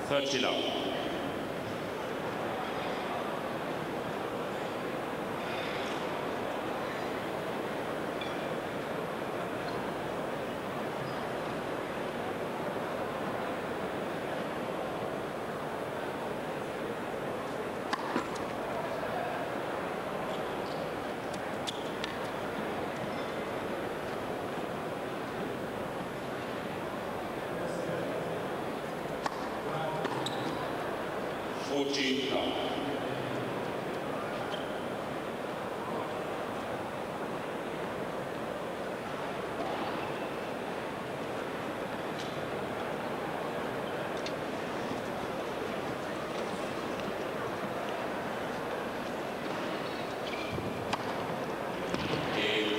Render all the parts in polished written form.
30 love.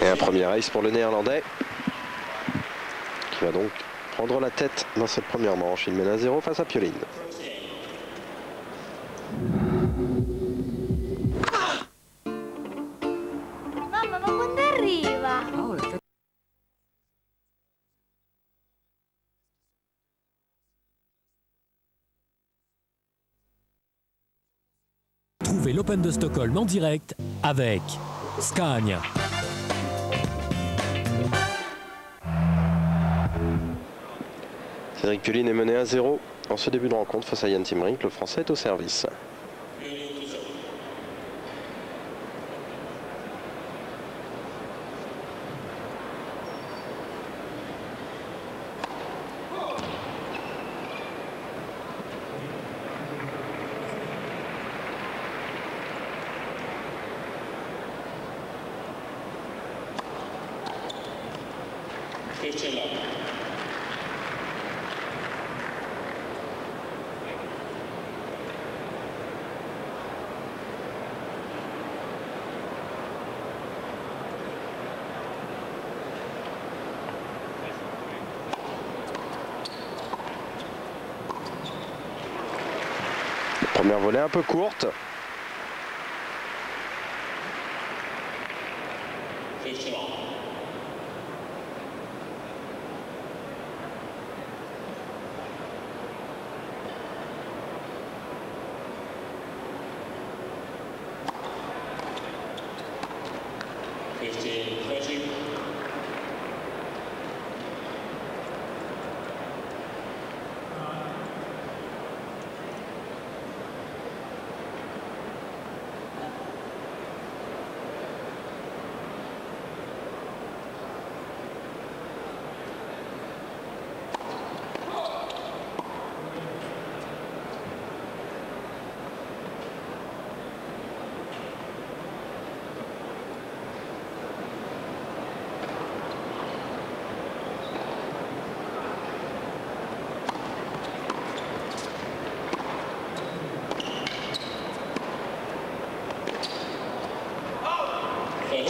Et un premier ace pour le Néerlandais qui va donc prendre la tête dans cette première manche. Il mène à 0 face à Pioline. Mamma, ma quando arriva? Trouvez l'Open de Stockholm en direct avec Scania. Cédric Pioline est mené à 0 en ce début de rencontre face à Jan Timrink. Le Français est au service. Première volée un peu courte.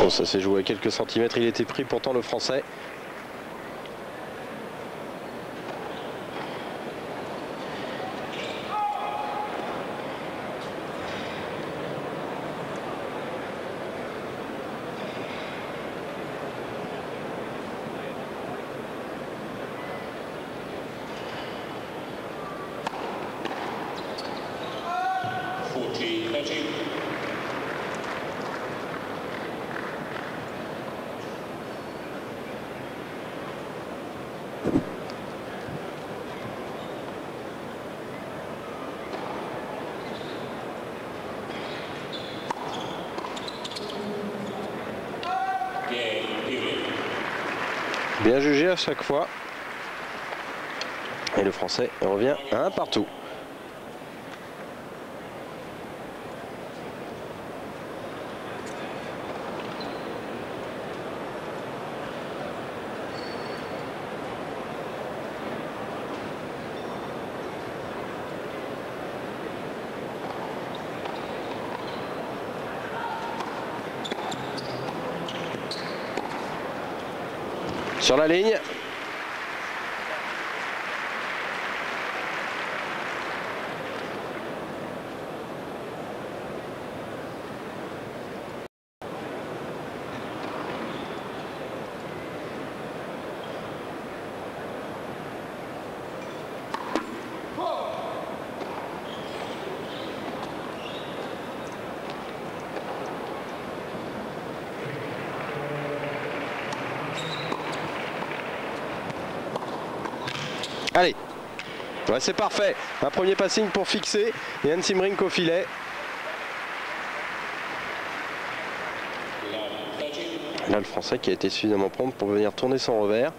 Oh, ça s'est joué à quelques centimètres, il était pris pourtant le Français. Bien jugé à chaque fois. Et le Français revient à un partout. Sur la ligne. Allez, ouais, c'est parfait. Un premier passing pour fixer. Jan Simrink au filet. Là, le Français qui a été suffisamment prompt pour venir tourner son revers.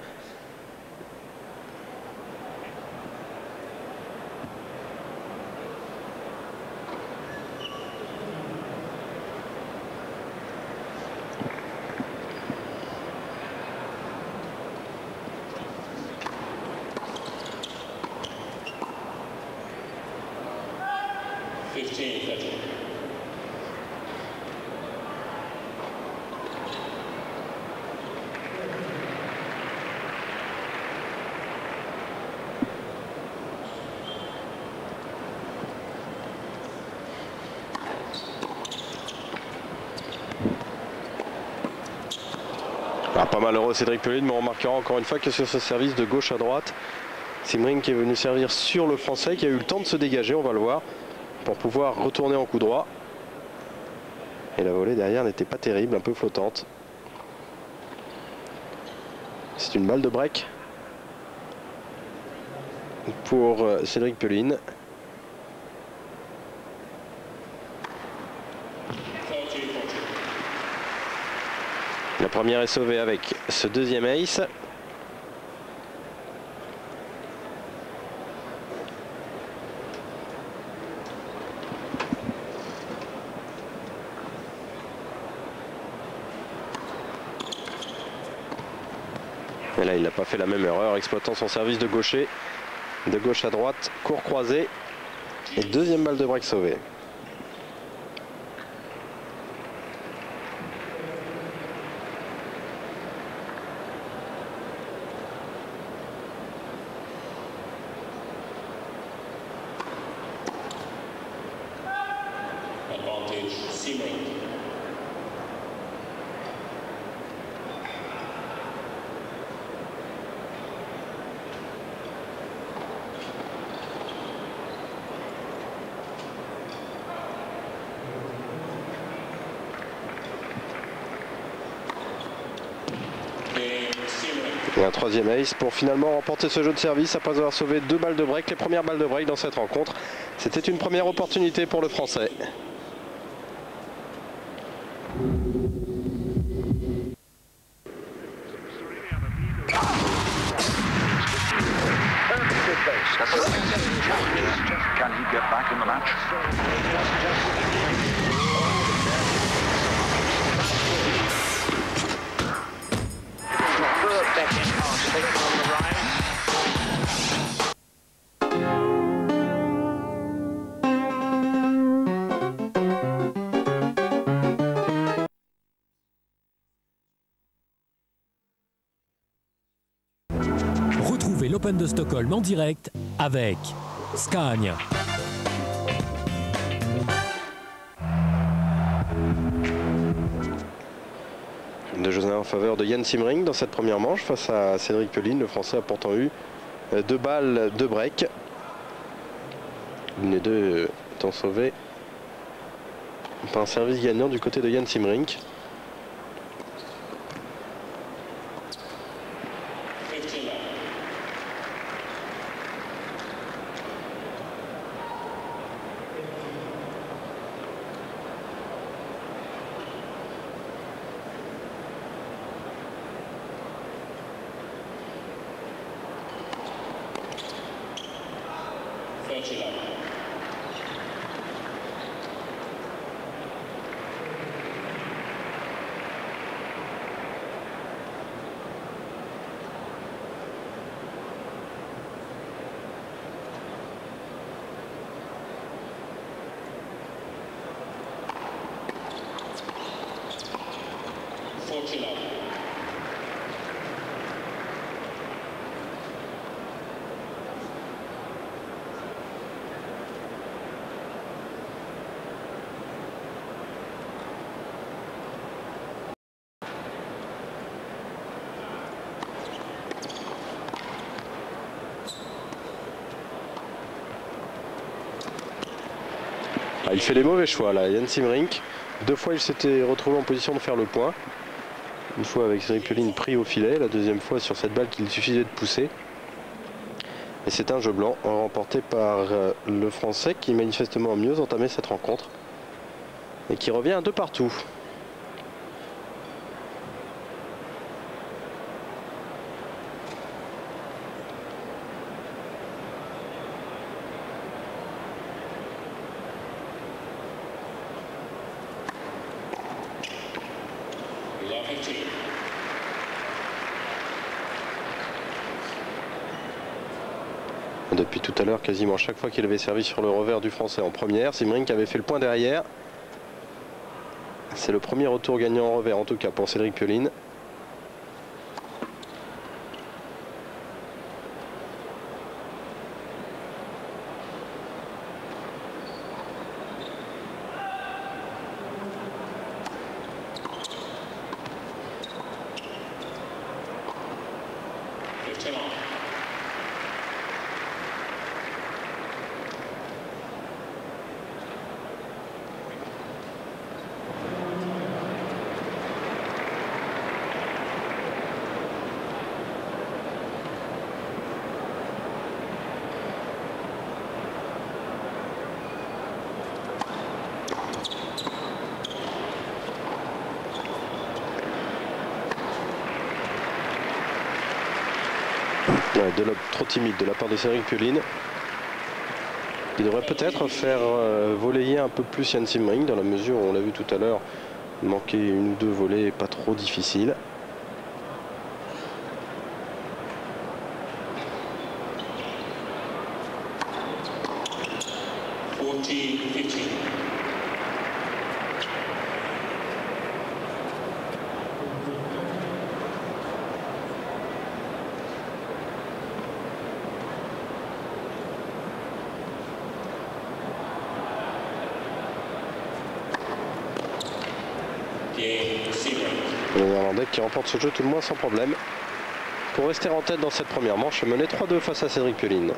Pas malheureux Cédric Pelline, mais on remarquera encore une fois que sur ce service de gauche à droite, Simrink est venu servir sur le Français qui a eu le temps de se dégager, on va le voir, pour pouvoir retourner en coup droit. Et la volée derrière n'était pas terrible, un peu flottante. C'est une balle de break pour Cédric Pelline. La première est sauvée avec ce deuxième ace. Et là, il n'a pas fait la même erreur, exploitant son service de gaucher. De gauche à droite, court croisé. Et deuxième balle de break sauvée. Et un troisième ace pour finalement remporter ce jeu de service après avoir sauvé deux balles de break. Les premières balles de break dans cette rencontre. C'était une première opportunité pour le Français. Can he get back in the match? Retrouvez l'Open de Stockholm en direct avec Scania. De jeu en faveur de Jan Simrink dans cette première manche face à Cédric Pelline. Le Français a pourtant eu deux balles de break. Une des deux étant sauvée par un service gagnant du côté de Jan Simrink. Ah, il fait les mauvais choix là, Jan Simrink. Deux fois il s'était retrouvé en position de faire le point. Une fois avec Cédric Pelline pris au filet, la deuxième fois sur cette balle qu'il suffisait de pousser. Et c'est un jeu blanc remporté par le Français qui manifestement a mieux entamé cette rencontre et qui revient à 2 partout. Depuis tout à l'heure, quasiment chaque fois qu'il avait servi sur le revers du Français en première, Tsimiring avait fait le point derrière. C'est le premier retour gagnant en revers, en tout cas pour Cédric Pioline. Ouais, de lob trop timide de la part de Cédric Pioline. Il devrait peut-être faire voler un peu plus Jan Tsimiring dans la mesure où on l'a vu tout à l'heure manquer 1 ou 2 volées pas trop difficiles. Le Néerlandais qui remporte ce jeu tout le moins sans problème pour rester en tête dans cette première manche et mener 3-2 face à Cédric Pioline.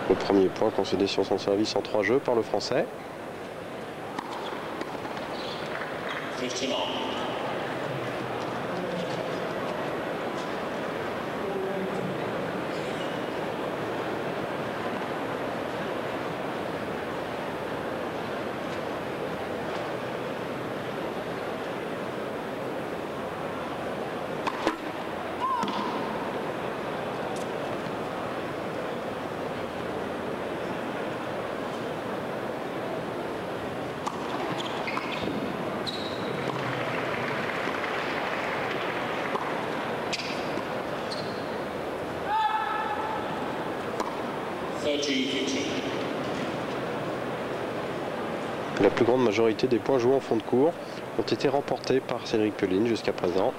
Le premier point concédé sur son service en 3 jeux par le Français. La plus grande majorité des points joués en fond de cours ont été remportés par Cédric Pioline jusqu'à présent.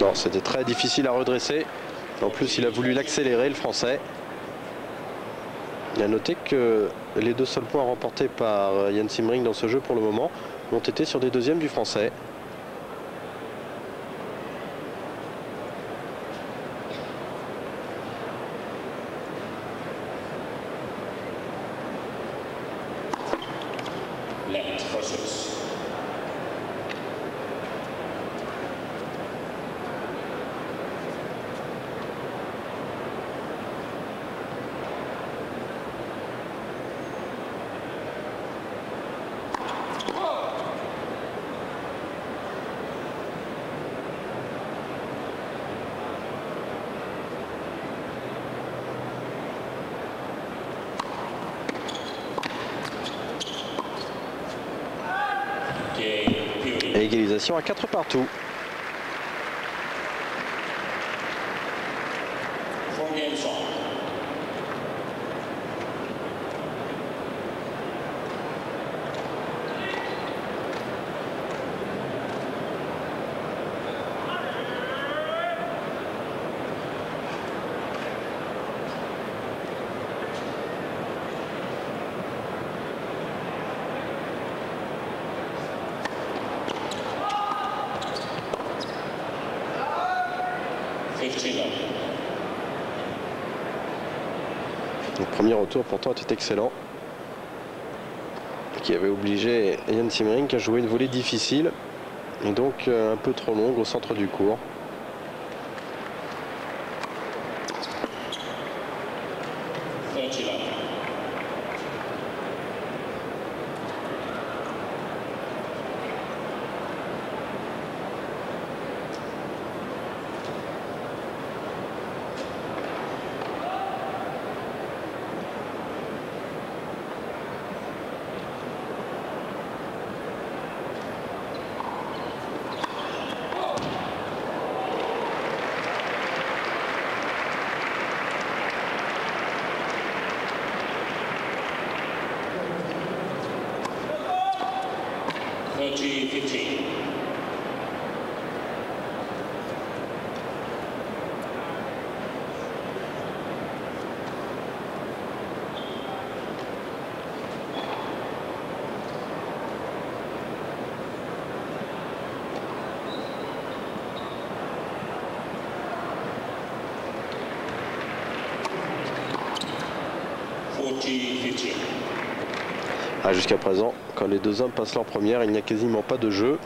Non, c'était très difficile à redresser. En plus, il a voulu l'accélérer, le Français. Il a noté que les 2 seuls points remportés par Jan Tsimiring dans ce jeu pour le moment ont été sur des deuxièmes du Français. Égalisation à 4 partout. Le premier retour pourtant était excellent, qui avait obligé Jan Simmering à jouer une volée difficile et donc un peu trop longue au centre du court. Jusqu'à présent, quand les deux hommes passent leur première, il n'y a quasiment pas de jeu.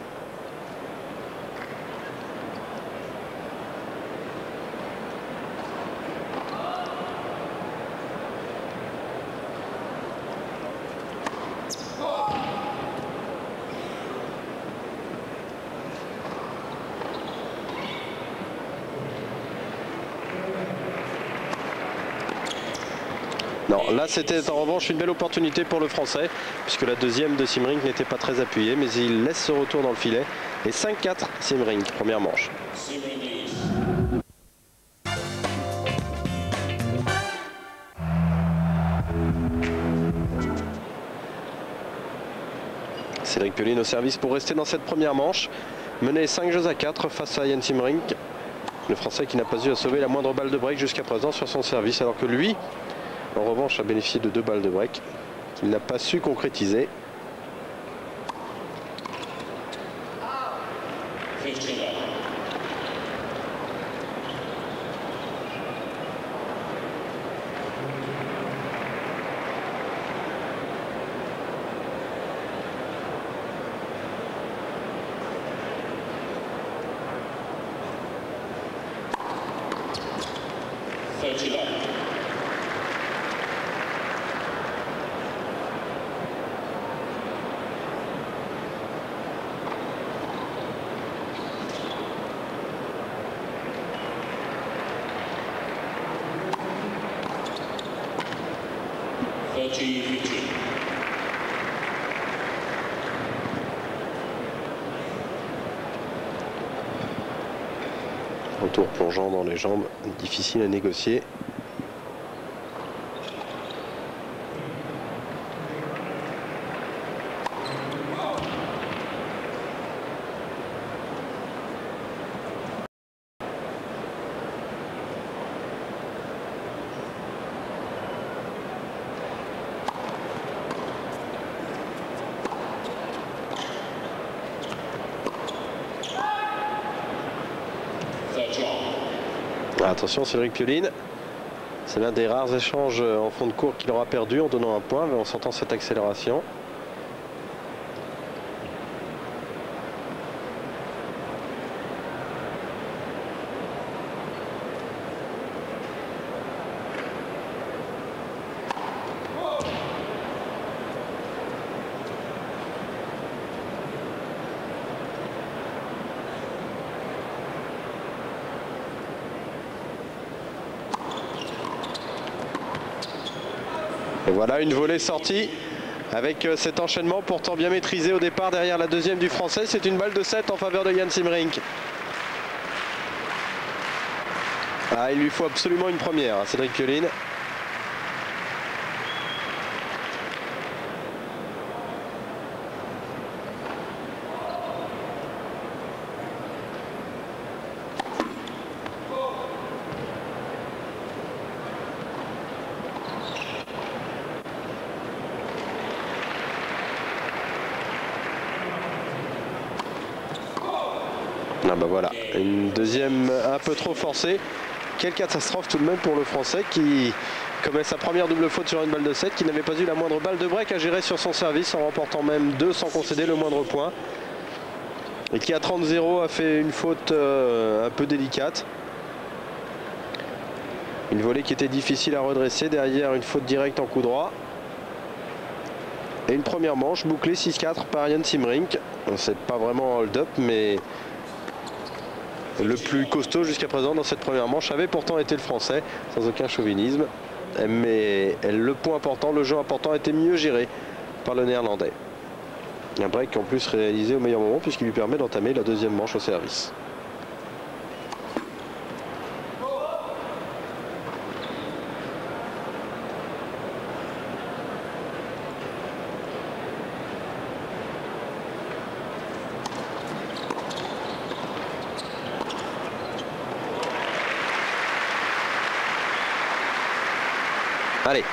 Non, là c'était en revanche une belle opportunité pour le Français, puisque la deuxième de Simmering n'était pas très appuyée, mais il laisse ce retour dans le filet. Et 5-4 Simmering, première manche. Cédric Pioline au service pour rester dans cette première manche. Mené 5-4 face à Jan Simmering. Le Français qui n'a pas eu à sauver la moindre balle de break jusqu'à présent sur son service, alors que lui, en revanche, a bénéficié de 2 balles de break qu'il n'a pas su concrétiser. Retour plongeant dans les jambes, difficile à négocier. Attention Cédric Pioline, c'est l'un des rares échanges en fond de court qu'il aura perdu en donnant un point, mais en sentant cette accélération. Et voilà une volée sortie Avec cet enchaînement pourtant bien maîtrisé au départ derrière la deuxième du Français. C'est une balle de 7 en faveur de Jan Simrink. Ah, il lui faut absolument une première, Cédric Pioline. Ah bah voilà, une deuxième un peu trop forcée. Quelle catastrophe tout de même pour le Français qui commet sa première double faute sur une balle de 7, qui n'avait pas eu la moindre balle de break à gérer sur son service, en remportant même 2 sans concéder le moindre point. Et qui à 30-0 a fait une faute un peu délicate. Une volée qui était difficile à redresser, derrière une faute directe en coup droit. Et une première manche bouclée 6-4 par Jan Simrink. C'est pas vraiment un hold-up, mais le plus costaud jusqu'à présent dans cette première manche avait pourtant été le Français, sans aucun chauvinisme. Mais le point important, le jeu important, était mieux géré par le Néerlandais. Un break en plus réalisé au meilleur moment puisqu'il lui permet d'entamer la deuxième manche au service. Allez.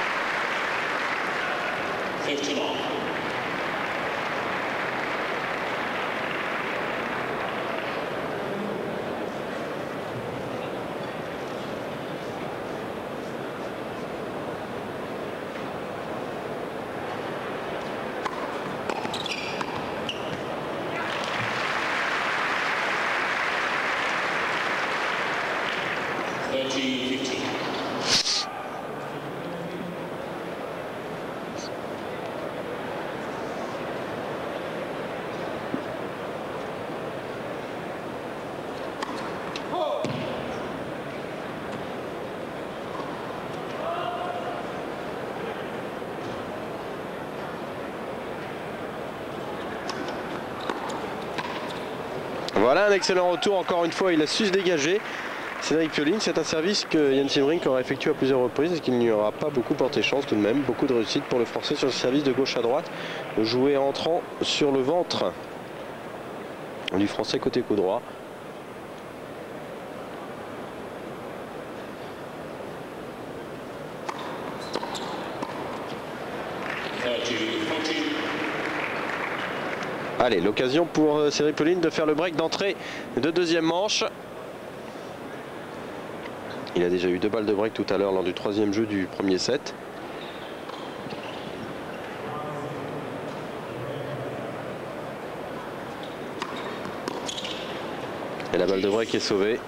Voilà un excellent retour, encore une fois il a su se dégager. Cédric Pioline, c'est un service que Jan Simrink aura effectué à plusieurs reprises et qu'il n'y aura pas beaucoup porté chance tout de même. Beaucoup de réussite pour le Français sur ce service de gauche à droite, joué entrant sur le ventre du Français côté coup droit. Allez, l'occasion pour Cédric Pioline de faire le break d'entrée de deuxième manche. Il a déjà eu 2 balles de break tout à l'heure lors du 3e jeu du premier set. Et la balle de break est sauvée.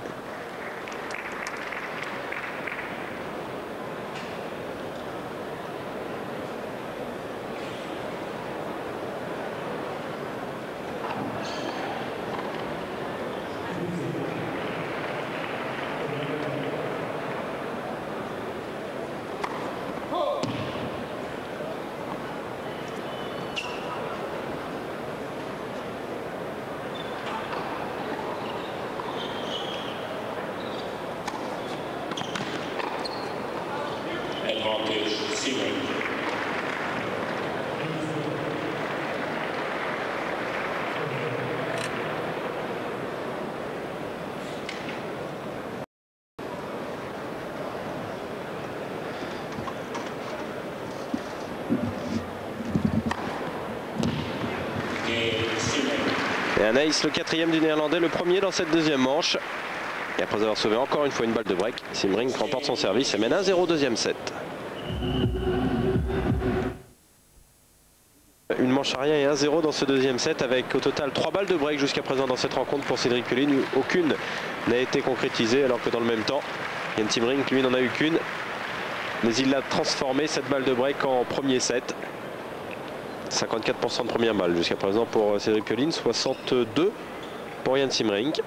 Et un ace, le 4e du Néerlandais, le premier dans cette deuxième manche. Et après avoir sauvé encore une fois une balle de break, Simrink remporte son service et mène 1-0 deuxième set. Une manche à rien et 1-0 dans ce deuxième set avec au total 3 balles de break jusqu'à présent dans cette rencontre pour Cédric Pioline. Aucune n'a été concrétisée alors que dans le même temps, Jan Simrink lui n'en a eu qu'une. Mais il l'a transformé cette balle de break en premier set. 54% de première balle jusqu'à présent pour Cédric Pioline, 62 pour Jan Simrink.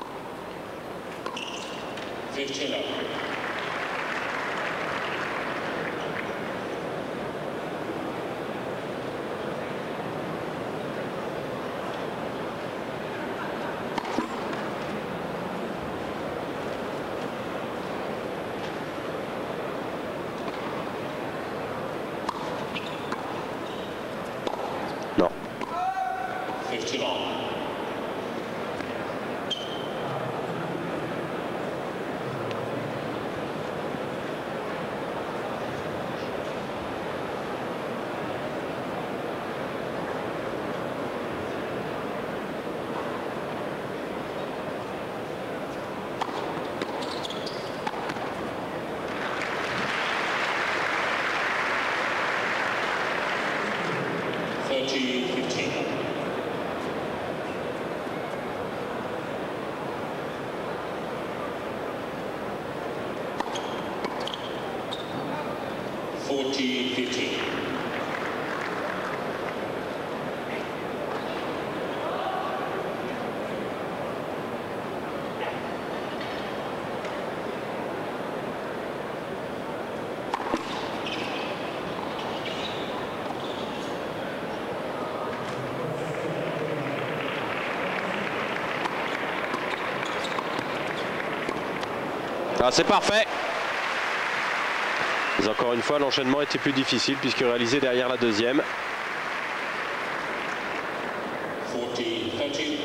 40-15. Ah, c'est parfait. Mais encore une fois, l'enchaînement était plus difficile puisque réalisé derrière la deuxième. 40-30.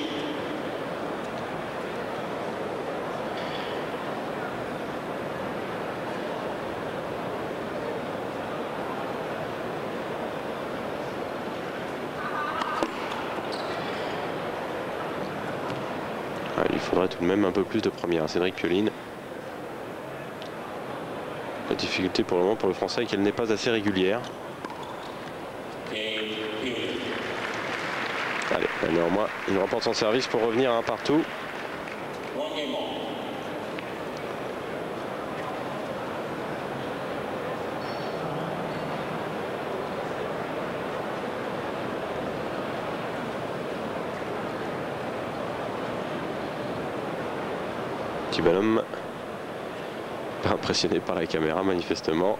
Il faudrait tout de même un peu plus de première. Cédric Pioline. La difficulté pour le moment pour le Français est qu'elle n'est pas assez régulière. Allez, néanmoins, il remporte son service pour revenir à un partout. Petit bonhomme. Pas impressionné par la caméra manifestement.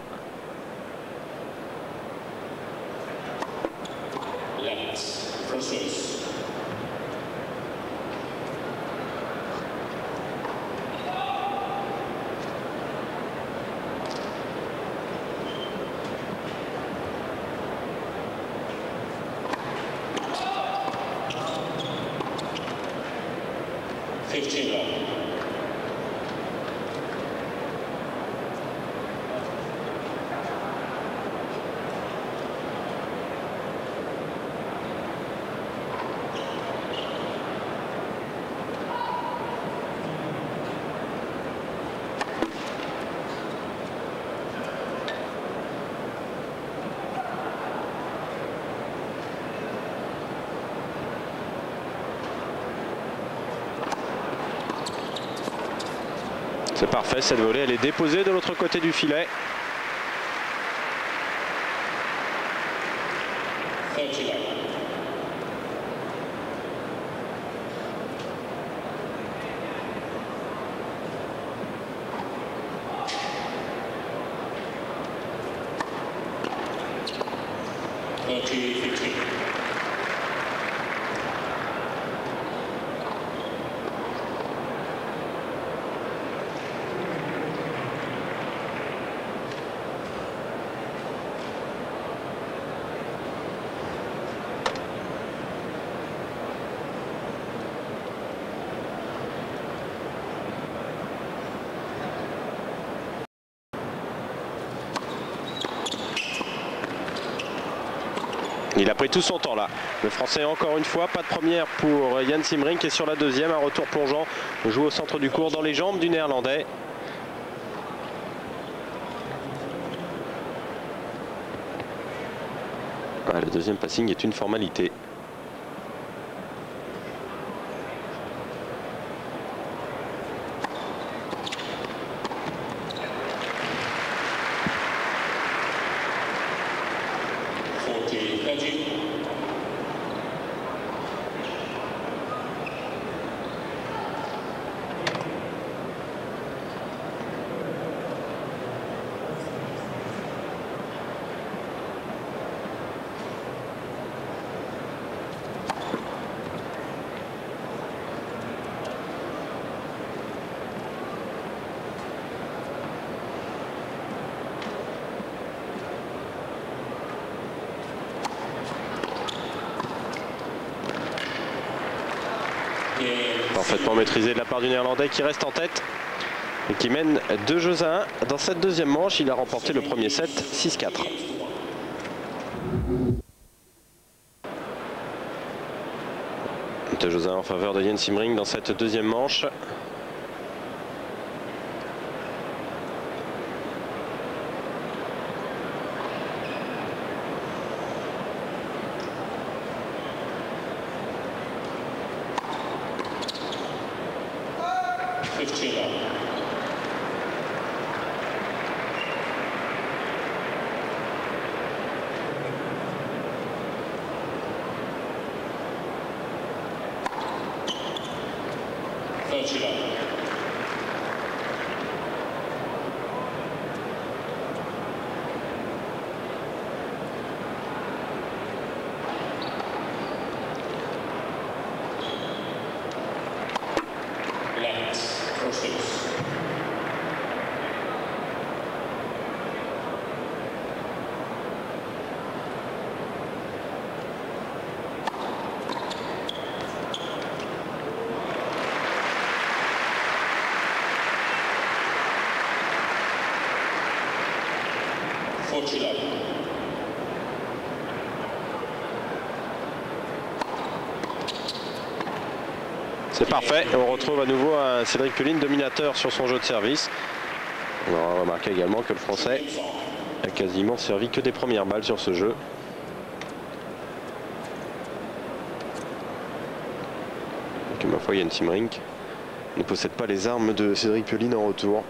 C'est parfait, cette volée, elle est déposée de l'autre côté du filet. Il a pris tout son temps là. Le Français encore une fois, pas de première pour Jan Simrink et sur la deuxième, un retour plongeant joue au centre du court dans les jambes du Néerlandais. Ah, le deuxième passing est une formalité. Parfaitement maîtrisé de la part du Néerlandais qui reste en tête et qui mène 2-1 dans cette deuxième manche. Il a remporté le premier set 6-4. José en faveur de Jan Simrink dans cette deuxième manche. C'est parfait. On retrouve à nouveau un Cédric Pioline dominateur sur son jeu de service. On aura remarqué également que le Français a quasiment servi que des premières balles sur ce jeu. Donc, ma foi, Jan Simrink ne possède pas les armes de Cédric Pioline en retour.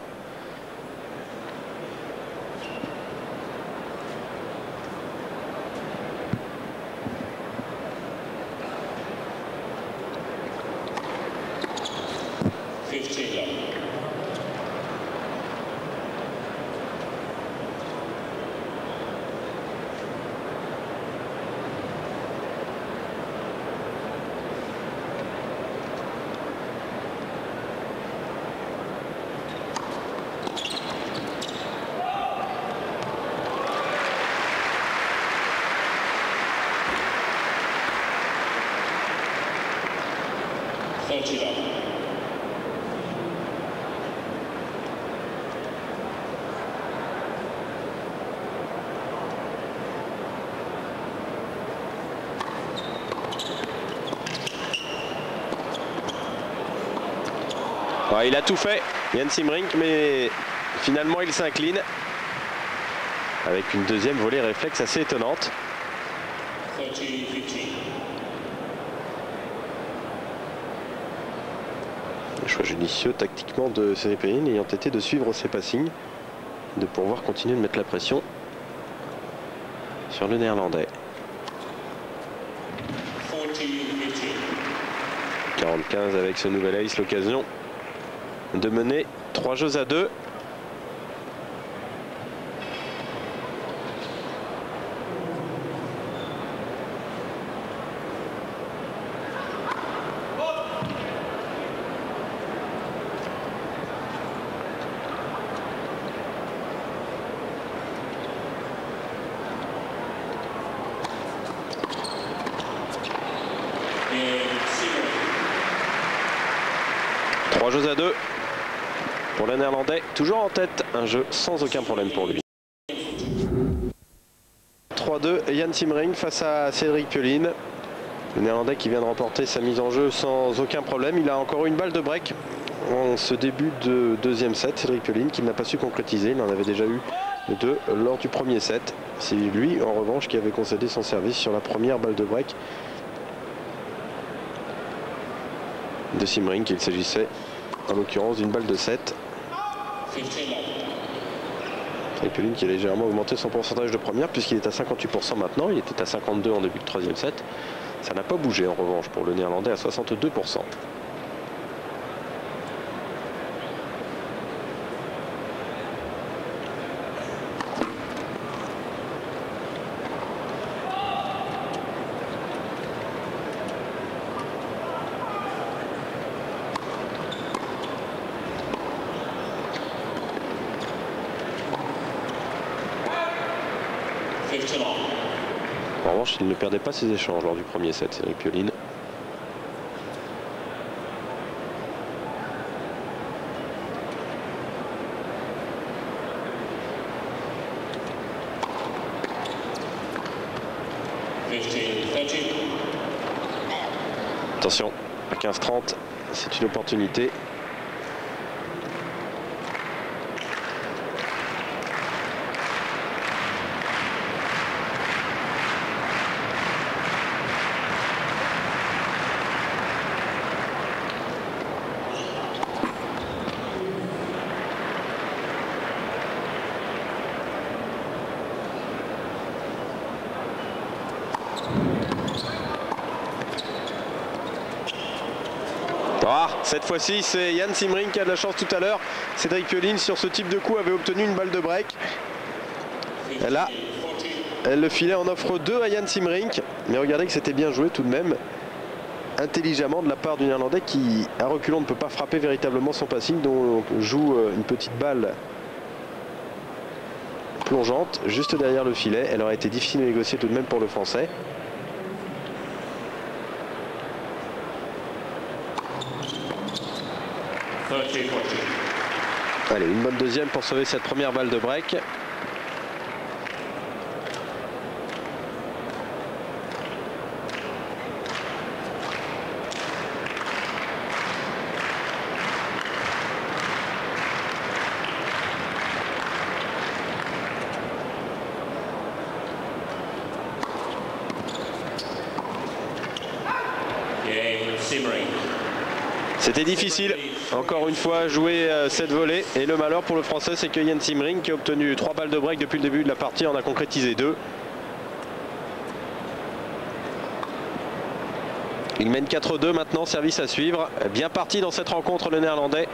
Ouais, il a tout fait, Jan Simrink, mais finalement il s'incline avec une deuxième volée réflexe assez étonnante. Le choix judicieux tactiquement de Cédric Pioline ayant été de suivre ses passings, de pouvoir continuer de mettre la pression sur le Néerlandais. 40-15 avec ce nouvel ace, l'occasion de mener 3 jeux à 2. Trois jeux à 2 pour le Néerlandais, toujours en tête, un jeu sans aucun problème pour lui. 3-2, Jan Simrink face à Cédric Pioline. Le Néerlandais qui vient de remporter sa mise en jeu sans aucun problème. Il a encore une balle de break en ce début de deuxième set. Cédric Pioline qui n'a pas su concrétiser, il en avait déjà eu 2 lors du premier set. C'est lui en revanche qui avait concédé son service sur la première balle de break de Simrink. Il s'agissait en l'occurrence d'une balle de 7. Cédric Pioline qui a légèrement augmenté son pourcentage de première puisqu'il est à 58% maintenant. Il était à 52 en début de troisième set. Ça n'a pas bougé en revanche pour le Néerlandais à 62%. En revanche, il ne perdait pas ses échanges lors du premier set, Cédric Pioline. Attention, à 15-30, c'est une opportunité. Ah, cette fois-ci, c'est Jan Simring qui a de la chance tout à l'heure. Cédric Pioline, sur ce type de coup, avait obtenu une balle de break. Là, le filet en offre 2 à Jan Simring. Mais regardez que c'était bien joué tout de même, intelligemment de la part du Néerlandais qui, à reculant, ne peut pas frapper véritablement son passing, dont on joue une petite balle plongeante juste derrière le filet. Elle aurait été difficile à négocier tout de même pour le Français. Allez, une bonne deuxième pour sauver cette première balle de break. C'était difficile, encore une fois, à jouer cette volée. Et le malheur pour le Français, c'est que Jan Simring, qui a obtenu 3 balles de break depuis le début de la partie, en a concrétisé 2. Il mène 4-2 maintenant, service à suivre. Bien parti dans cette rencontre, le Néerlandais.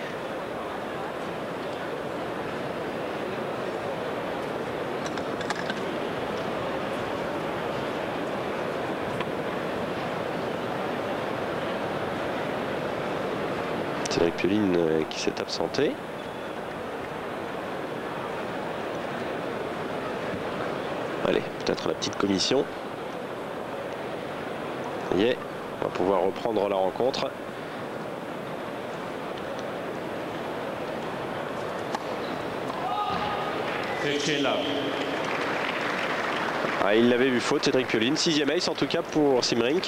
Cédric Pioline qui s'est absenté. Allez, peut-être la petite commission. Ça y est, on va pouvoir reprendre la rencontre. Ah, il l'avait vu faute, Cédric Pioline. 6e ace en tout cas pour Simring.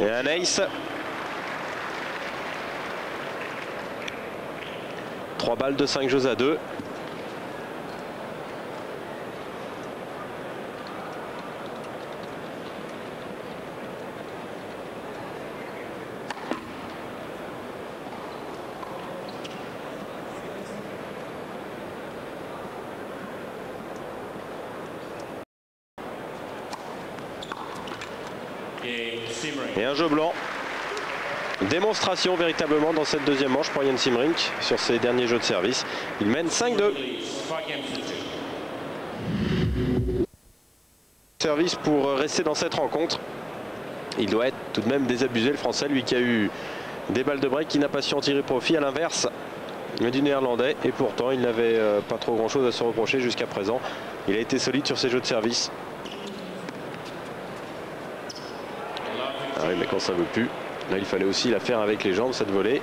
Et un ace. 3 balles de 5 jeux à 2. Et un jeu blanc. Démonstration véritablement dans cette deuxième manche pour Jan Simring sur ses derniers jeux de service. Il mène 5-2. Service pour rester dans cette rencontre. Il doit être tout de même désabusé, le Français, lui qui a eu des balles de break, qui n'a pas su en tirer profit, à l'inverse du Néerlandais. Et pourtant, il n'avait pas trop grand-chose à se reprocher jusqu'à présent. Il a été solide sur ses jeux de service. Ah oui, mais quand ça ne veut plus, là il fallait aussi la faire avec les jambes, cette volée.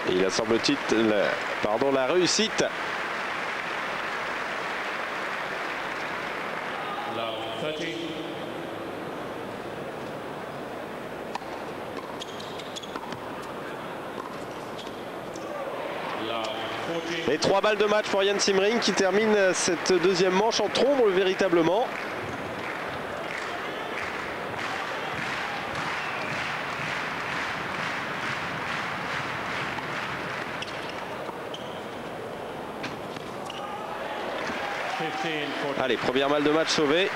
Et il a semble-t-il la réussite. Et 3 balles de match pour Jan Simring qui termine cette deuxième manche en trombe véritablement. Allez, première balle de match sauvée.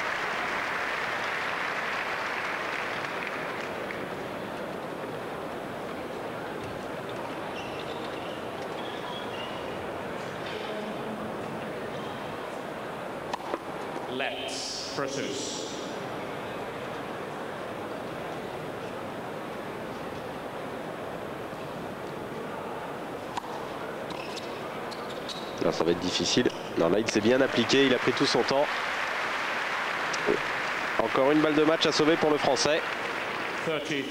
Let's versus Là, ça va être difficile. Non, là, il s'est bien appliqué. Il a pris tout son temps. Encore une balle de match à sauver pour le Français. 30-40.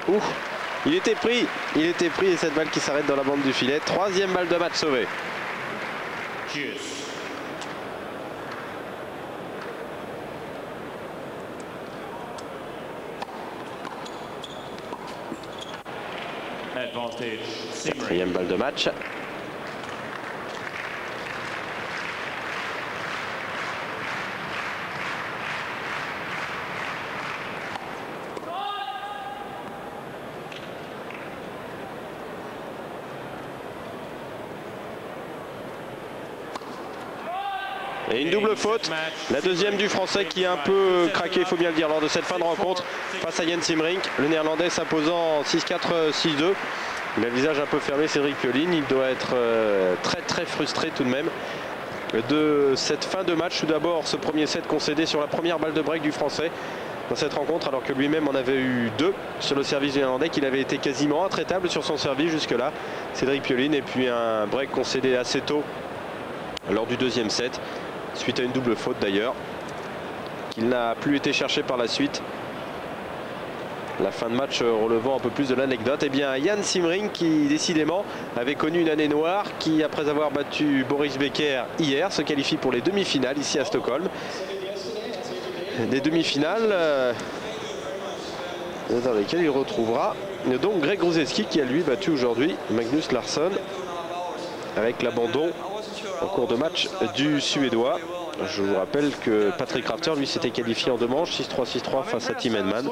Ouh, il était pris et cette balle qui s'arrête dans la bande du filet. Troisième balle de match sauvée. Juice. Advantage. Quatrième balle de match. Et une double faute, la deuxième du Français qui a un peu craqué, il faut bien le dire, lors de cette fin de rencontre face à Jens Simring. Le Néerlandais s'imposant 6-4, 6-2. Il a le visage un peu fermé, Cédric Pioline. Il doit être très frustré tout de même de cette fin de match. Tout d'abord, ce premier set concédé sur la première balle de break du Français dans cette rencontre, alors que lui-même en avait eu 2 sur le service du Néerlandais, qu'il avait été quasiment intraitable sur son service jusque-là, Cédric Pioline. Et puis un break concédé assez tôt lors du deuxième set, suite à une double faute d'ailleurs, qu'il n'a plus été cherché par la suite. La fin de match relevant un peu plus de l'anecdote. Et bien Jens Simring, qui décidément avait connu une année noire, qui après avoir battu Boris Becker hier se qualifie pour les demi-finales ici à Stockholm. Des demi-finales dans lesquelles il retrouvera donc Greg Gruszewski, qui a lui battu aujourd'hui Magnus Larsson avec l'abandon en cours de match du Suédois. Je vous rappelle que Patrick Rafter, lui, s'était qualifié en 2 manches, 6-3, 6-3 face à Tim Henman.